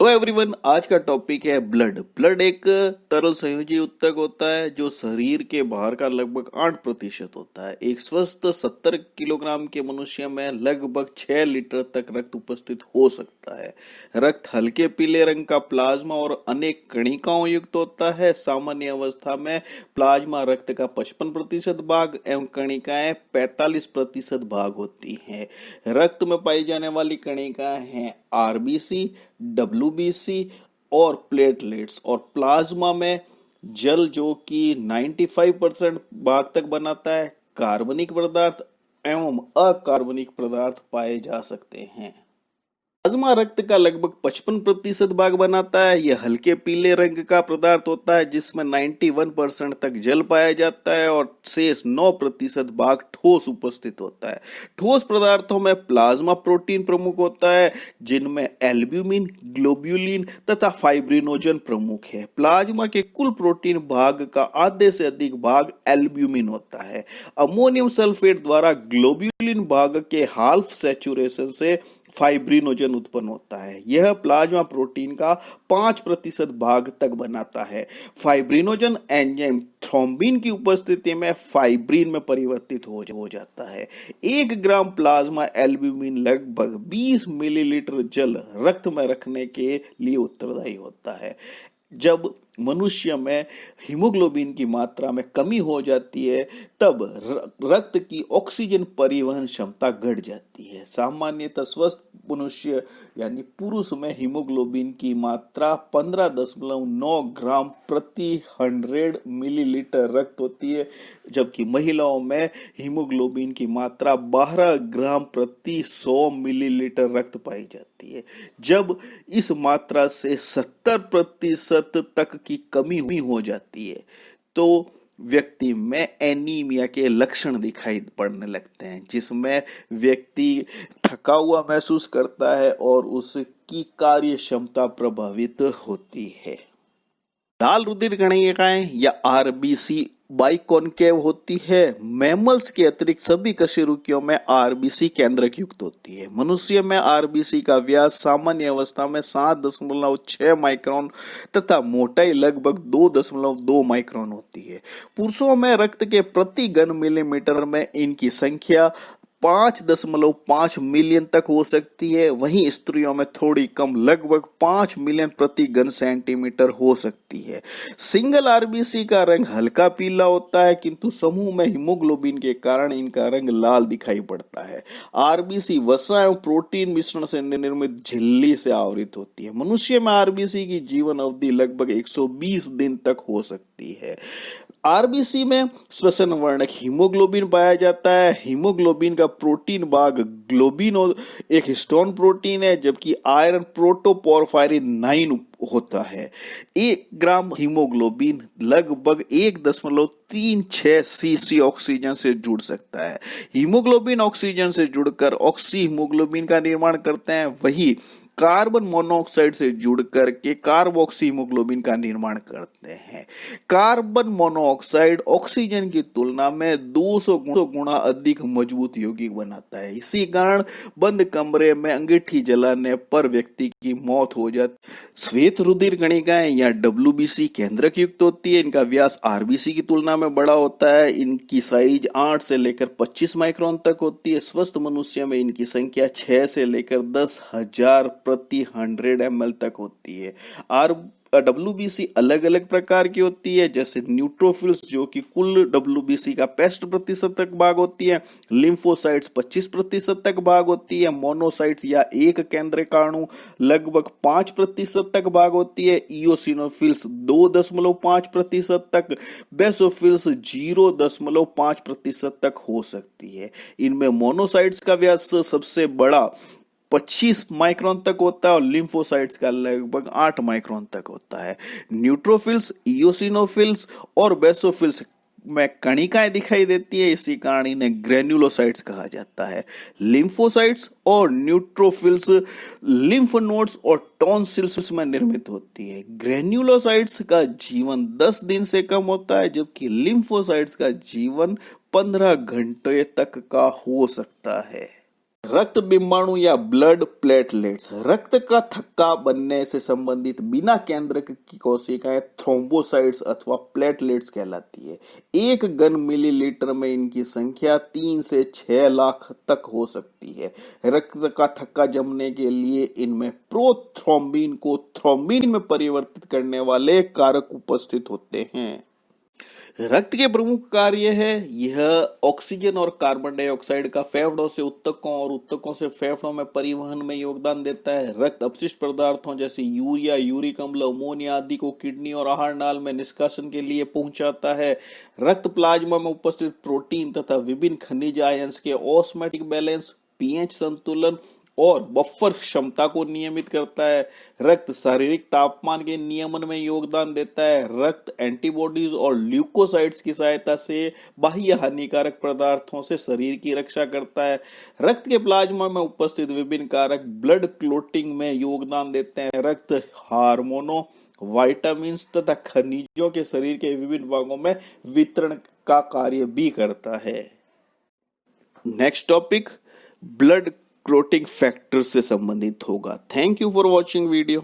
तो एवरीवन, आज का टॉपिक है ब्लड। ब्लड एक तरल संयोजी ऊतक होता है जो शरीर के बाहर का लगभग 8% होता है। एक स्वस्थ 70 किलोग्राम के मनुष्य में लगभग 6 लीटर तक रक्त उपस्थित हो सकता है। रक्त हल्के पीले रंग का प्लाज्मा और अनेक कणिकाओं युक्त होता है। सामान्य अवस्था में प्लाज्मा रक्त का 55% भाग एवं कणिकाएं 45% भाग होती हैं। रक्त में पाई जाने वाली कणिकाएं हैं आरबीसी, डब्ल्यूबीसी और प्लेटलेट्स। और प्लाज्मा में जल जो कि 95% भाग तक बनाता है। कार्बनिक पदार्थ एवं अकार्बनिक पदार्थ पाए जा सकते हैं। प्लाज्मा रक्त का लगभग 55% भाग बनाता है। यह हल्के पीले रंग का पदार्थ होता है जिसमें 91% तक जल पाया जाता है और शेष 9% भाग ठोस उपस्थित होता है। ठोस पदार्थों में प्लाज्मा प्रोटीन प्रमुख होता है जिनमें एल्ब्यूमिन, ग्लोब्यूलिन तथा फाइब्रिनोजन प्रमुख है। प्लाज्मा के कुल प्रोटीन भाग का आधे से अधिक भाग एल्ब्यूमिन होता है। अमोनियम सल्फेट द्वारा ग्लोब्यूलिन भाग के हाल्फ सैचुरेशन से फाइब्रिनोजन उत्पन्न होता है। यह प्लाज्मा प्रोटीन का 5% भाग तक बनाता है। फाइब्रिनोजन एंजाइम थ्रोम्बिन की उपस्थिति में फाइब्रिन में परिवर्तित हो जाता है। 1 ग्राम प्लाज्मा एल्ब्यूमिन लगभग 20 मिलीलीटर जल रक्त में रखने के लिए उत्तरदायी होता है। जब मनुष्य में हीमोग्लोबिन की मात्रा में कमी हो जाती है तब रक्त की ऑक्सीजन परिवहन क्षमता घट जाती है। सामान्यतः स्वस्थ मनुष्य यानी पुरुष में हीमोग्लोबिन की मात्रा 15.9 ग्राम प्रति 100 मिलीलीटर रक्त होती है, जबकि महिलाओं में हीमोग्लोबिन की मात्रा 12 ग्राम प्रति 100 मिलीलीटर रक्त पाई जाती है। जब इस मात्रा से 70% तक की कमी हो जाती है तो व्यक्ति में एनीमिया के लक्षण दिखाई पड़ने लगते हैं, जिसमें व्यक्ति थका हुआ महसूस करता है और उसकी कार्य क्षमता प्रभावित होती है। लाल रुधिर कणिकाएं या आरबीसी बाइकॉन्केव होती है। मैमल्स के अतिरिक्त सभी कशेरुकियों में आरबीसी केंद्रक युक्त होती है। मनुष्य में आरबीसी का व्यास सामान्य अवस्था में 7.6 माइक्रोन तथा मोटाई लगभग 2.2 माइक्रोन होती है। पुरुषों में रक्त के प्रति घन मिलीमीटर में इनकी संख्या 5.5 मिलियन तक हो सकती है। वहीं स्त्रियों में थोड़ी कम, लगभग 5 मिलियन प्रति घन सेंटीमीटर हो सकती है। सिंगल आरबीसी का रंग हल्का पीला होता है, किंतु समूह में हीमोग्लोबिन के कारण इनका रंग लाल दिखाई पड़ता है। आरबीसी वसा एवं प्रोटीन मिश्रण से निर्मित झिल्ली से आवृत होती है। मनुष्य में आरबीसी की जीवन अवधि लगभग 120 दिन तक हो सकती है। आरबीसी में श्वसन वर्णक हीमोग्लोबिन पाया जाता है। हीमोग्लोबिन का प्रोटीन भाग ग्लोबिन एक हिस्टोन प्रोटीन है, जबकि आयरन प्रोटोपोरफायरिन 9 होता है। 1 ग्राम हीमोग्लोबिन लगभग 1.36 सीसी ऑक्सीजन से जुड़ सकता है। हीमोग्लोबिन ऑक्सीजन से जुड़कर ऑक्सी हीमोग्लोबिन का निर्माण करते हैं, वही कार्बन मोनोऑक्साइड से जुड़कर के कार्बोक्सी हीमोग्लोबिन का निर्माण करते हैं। कार्बन मोनोऑक्साइड ऑक्सीजन की तुलना में 200 गुना अधिक मजबूत यौगिक बनाता है। इसी कारण बंद कमरे में अंगीठी जलाने पर व्यक्ति की मौत हो जाती है। श्वेत रुधिर कणिकाएं या डब्ल्यूबीसी केंद्रक युक्त होती है। इनका व्यास आरबीसी की तुलना में बड़ा होता है। इनकी साइज 8 से लेकर 25 माइक्रोन तक होती है। स्वस्थ मनुष्य में इनकी संख्या 6 से लेकर 10,000 प्रति 100 ml तक होती है। डब्ल्यूबीसी अलग अलग प्रकार की होती है, जैसे न्यूट्रोफिल्स जो कि कुल डब्ल्यूबीसी का 65% तक भाग होती है। लिम्फोसाइट्स 25% तक भाग होती है। मोनोसाइट्स या एक केंद्रकाणु लगभग 5% तक भाग होती है। इओसिनोफिल्स 2.5% तक, बेसोफिल्स 0.5% तक हो सकती है। इनमें मोनोसाइट्स का व्यास सबसे बड़ा 25 माइक्रोन तक होता है और लिम्फोसाइट्स का लगभग 8 माइक्रोन तक होता है। न्यूट्रोफिल्स, इओसिनोफिल्स और बेसोफिल्स में कणिकाएं दिखाई देती है, इसी कारण इन्हें ग्रेन्युलोसाइट्स कहा जाता है। लिम्फोसाइट्स और न्यूट्रोफिल्स लिम्फ नोड्स और टॉन्सिल्स में निर्मित होती है। ग्रेन्युलोसाइट्स का जीवन 10 दिन से कम होता है, जबकि लिम्फोसाइट्स का जीवन 15 घंटे तक का हो सकता है। रक्त बिंबाणु या ब्लड प्लेटलेट्स रक्त का थक्का बनने से संबंधित बिना केंद्रक की कोशिकाएं थ्रोम्बोसाइट्स अथवा प्लेटलेट्स कहलाती है। 1 घन मिलीलीटर में इनकी संख्या 3 से 6 लाख तक हो सकती है। रक्त का थक्का जमने के लिए इनमें प्रोथ्रोम्बिन को थ्रोम्बिन में परिवर्तित करने वाले कारक उपस्थित होते हैं। रक्त के प्रमुख कार्य है, यह ऑक्सीजन और कार्बन डाइऑक्साइड का फेफड़ों से उत्तकों और उत्तकों से फेफड़ों में परिवहन में योगदान देता है। रक्त अपशिष्ट पदार्थों जैसे यूरिया, यूरिक अम्ल, अमोनिया आदि को किडनी और आहार नाल में निष्कासन के लिए पहुंचाता है। रक्त प्लाज्मा में उपस्थित प्रोटीन तथा विभिन्न खनिज आयंस के ऑस्मोटिक बैलेंस, पीएच संतुलन और बफर क्षमता को नियमित करता है। रक्त शारीरिक तापमान के नियमन में योगदान देता है। रक्त एंटीबॉडीज और ल्यूकोसाइट्स की सहायता से बाह्य हानिकारक पदार्थों से शरीर की रक्षा करता है। रक्त के प्लाज्मा में उपस्थित विभिन्न कारक ब्लड क्लोटिंग में योगदान देते हैं। रक्त हार्मोनों, विटामिन तथा खनिजों के शरीर के विभिन्न भागों में वितरण का कार्य भी करता है। Next topic blood clotting factor से संबंधित होगा। Thank you for watching video.